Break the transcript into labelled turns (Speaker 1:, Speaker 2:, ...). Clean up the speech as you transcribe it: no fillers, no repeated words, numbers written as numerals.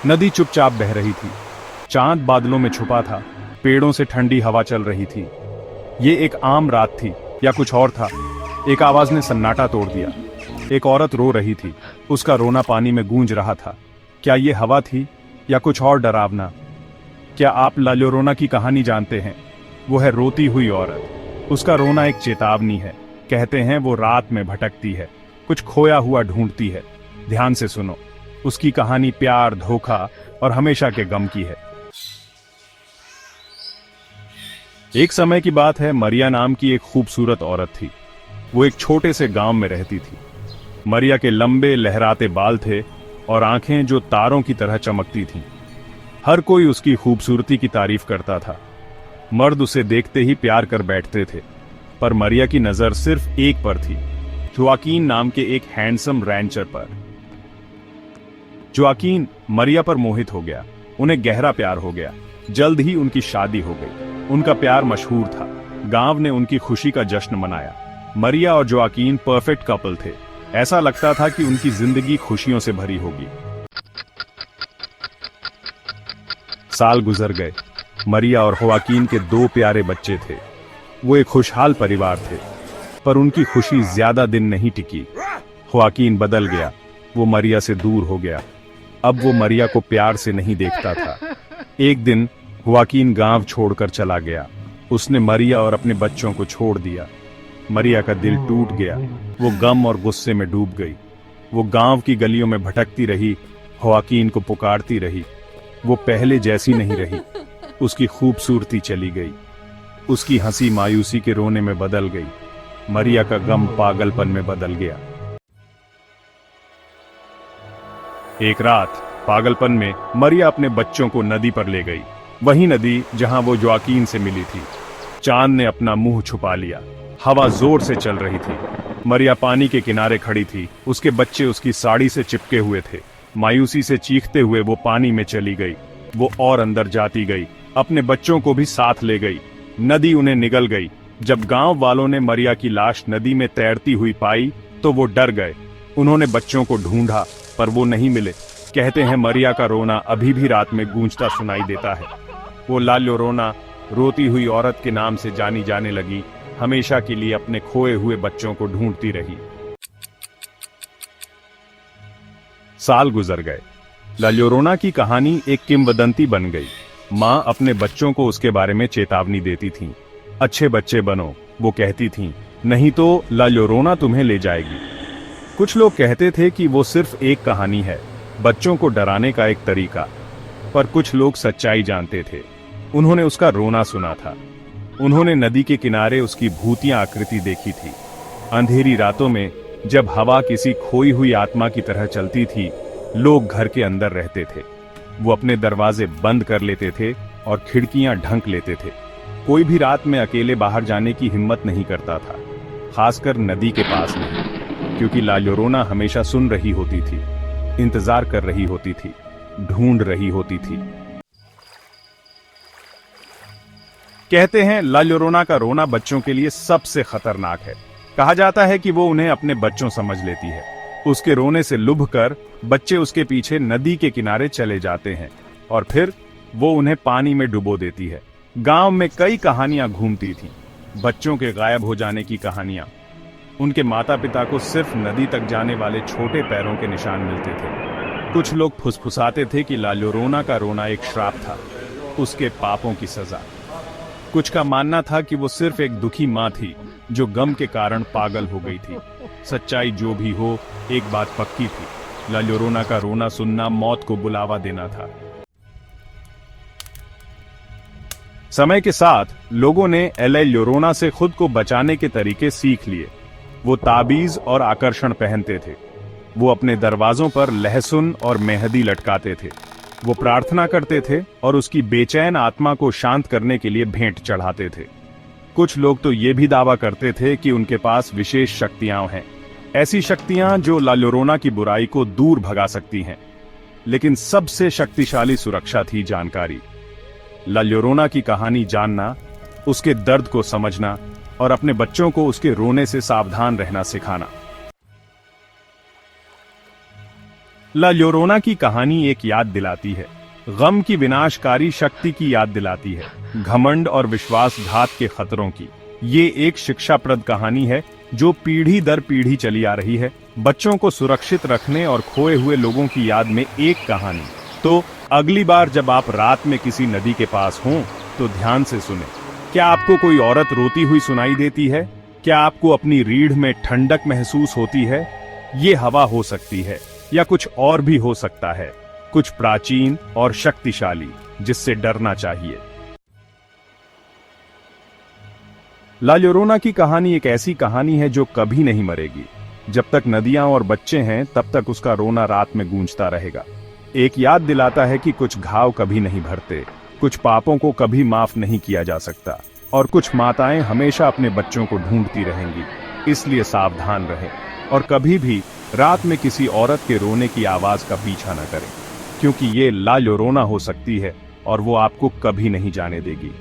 Speaker 1: नदी चुपचाप बह रही थी। चांद बादलों में छुपा था। पेड़ों से ठंडी हवा चल रही थी। ये एक आम रात थी या कुछ और था। एक आवाज ने सन्नाटा तोड़ दिया। एक औरत रो रही थी। उसका रोना पानी में गूंज रहा था। क्या ये हवा थी या कुछ और डरावना? क्या आप ला llorona की कहानी जानते हैं? वो है रोती हुई औरत। उसका रोना एक चेतावनी है। कहते हैं वो रात में भटकती है, कुछ खोया हुआ ढूंढती है। ध्यान से सुनो। उसकी कहानी प्यार, धोखा और हमेशा के गम की है। एक समय की बात है, मरिया नाम की एक खूबसूरत औरत थी। वो एक छोटे से गांव में रहती थी। मरिया के लंबे लहराते बाल थे और आंखें जो तारों की तरह चमकती थीं। हर कोई उसकी खूबसूरती की तारीफ करता था। मर्द उसे देखते ही प्यार कर बैठते थे। पर मरिया की नजर सिर्फ एक पर थी, जोआकीन नाम के एक हैंडसम रैंचर पर। जोआकीन मरिया पर मोहित हो गया। उन्हें गहरा प्यार हो गया। जल्द ही उनकी शादी हो गई। उनका प्यार मशहूर था। गांव ने उनकी खुशी का जश्न मनाया। मरिया और जोआकीन परफेक्ट कपल थे। ऐसा लगता था कि उनकी जिंदगी खुशियों से भरी होगी। साल गुजर गए। मरिया और जोआकीन के 2 प्यारे बच्चे थे। वो एक खुशहाल परिवार थे। पर उनकी खुशी ज्यादा दिन नहीं टिकी। जोआकीन बदल गया। वो मरिया से दूर हो गया। अब वो मरिया को प्यार से नहीं देखता था। एक दिन जोआकीन गांव छोड़कर चला गया। उसने मरिया और अपने बच्चों को छोड़ दिया। मरिया का दिल टूट गया। वो गम और गुस्से में डूब गई। वो गांव की गलियों में भटकती रही, जोआकीन को पुकारती रही। वो पहले जैसी नहीं रही। उसकी खूबसूरती चली गई। उसकी हंसी मायूसी के रोने में बदल गई। मरिया का गम पागलपन में बदल गया। एक रात पागलपन में मरिया अपने बच्चों को नदी पर ले गई। वही नदी जहां वो जोआकीन से मिली थी। चांद ने अपना मुंह छुपा लिया। हवा जोर से चल रही थी। मरिया पानी के किनारे खड़ी थी। उसके बच्चे उसकी साड़ी से चिपके हुए थे। मायूसी से चीखते हुए वो पानी में चली गई। वो और अंदर जाती गई। अपने बच्चों को भी साथ ले गई। नदी उन्हें निगल गई। जब गांव वालों ने मरिया की लाश नदी में तैरती हुई पाई तो वो डर गए। उन्होंने बच्चों को ढूंढा पर वो नहीं मिले। कहते हैं मरिया का रोना अभी भी रात में गूंजता सुनाई देता है। वो ला llorona, रोती हुई औरत के नाम से जानी जाने लगी। हमेशा के लिए अपने खोए हुए बच्चों को ढूंढती रही। साल गुजर गए। ला llorona की कहानी एक किंवदंती बन गई। माँ अपने बच्चों को उसके बारे में चेतावनी देती थीं। अच्छे बच्चे बनो, वो कहती थीं, नहीं तो ला llorona तुम्हें ले जाएगी। कुछ लोग कहते थे कि वो सिर्फ एक कहानी है, बच्चों को डराने का एक तरीका। पर कुछ लोग सच्चाई जानते थे। उन्होंने उसका रोना सुना था। उन्होंने नदी के किनारे उसकी भूतिया आकृति देखी थी। अंधेरी रातों में जब हवा किसी खोई हुई आत्मा की तरह चलती थी, लोग घर के अंदर रहते थे। वो अपने दरवाजे बंद कर लेते थे और खिड़कियां ढंक लेते थे। कोई भी रात में अकेले बाहर जाने की हिम्मत नहीं करता था, खासकर नदी के पास नहीं, क्योंकि ला llorona हमेशा सुन रही होती थी, इंतजार कर रही होती थी, ढूंढ रही होती थी। कहते हैं ला llorona का रोना बच्चों के लिए सबसे खतरनाक है। कहा जाता है कि वो उन्हें अपने बच्चों समझ लेती है। उसके रोने से लुभ कर बच्चे उसके पीछे नदी के किनारे चले जाते हैं और फिर वो उन्हें पानी में डुबो देती है। गांव में कई कहानियां घूमती थीं। बच्चों के गायब हो जाने की कहानियां। उनके माता पिता को सिर्फ नदी तक जाने वाले छोटे पैरों के निशान मिलते थे। कुछ लोग फुसफुसाते थे कि ला llorona का रोना एक श्राप था, उसके पापों की सजा। कुछ का मानना था कि वो सिर्फ एक दुखी माँ थी जो गम के कारण पागल हो गई थी। सच्चाई जो भी हो, एक बात पक्की थी, ला llorona का रोना सुनना मौत को बुलावा देना था। समय के साथ लोगों ने ला llorona से खुद को बचाने के तरीके सीख लिए। वो ताबीज और आकर्षण पहनते थे। वो अपने दरवाजों पर लहसुन और मेहंदी लटकाते थे। वो प्रार्थना करते थे और उसकी बेचैन आत्मा को शांत करने के लिए भेंट चढ़ाते थे। कुछ लोग तो ये भी दावा करते थे कि उनके पास विशेष शक्तियां हैं, ऐसी शक्तियां जो ला llorona की बुराई को दूर भगा सकती हैं। लेकिन सबसे शक्तिशाली सुरक्षा थी जानकारी। ला llorona की कहानी जानना, उसके दर्द को समझना और अपने बच्चों को उसके रोने से सावधान रहना सिखाना। ला llorona की कहानी एक याद दिलाती है, गम की विनाशकारी शक्ति की याद दिलाती है, घमंड और विश्वासघात के खतरों की। ये एक शिक्षाप्रद कहानी है जो पीढ़ी दर पीढ़ी चली आ रही है, बच्चों को सुरक्षित रखने और खोए हुए लोगों की याद में एक कहानी। तो अगली बार जब आप रात में किसी नदी के पास हों तो ध्यान से सुने। क्या आपको कोई औरत रोती हुई सुनाई देती है? क्या आपको अपनी रीढ़ में ठंडक महसूस होती है? ये हवा हो सकती है या कुछ और भी हो सकता है, कुछ प्राचीन और शक्तिशाली जिससे डरना चाहिए। ला llorona की कहानी एक ऐसी कहानी है जो कभी नहीं मरेगी। जब तक नदियां और बच्चे हैं तब तक उसका रोना रात में गूंजता रहेगा। एक याद दिलाता है कि कुछ घाव कभी नहीं भरते, कुछ पापों को कभी माफ नहीं किया जा सकता, और कुछ माताएं हमेशा अपने बच्चों को ढूंढती रहेंगी। इसलिए सावधान रहें और कभी भी रात में किसी औरत के रोने की आवाज का पीछा न करें, क्योंकि ये ला llorona हो सकती है और वो आपको कभी नहीं जाने देगी।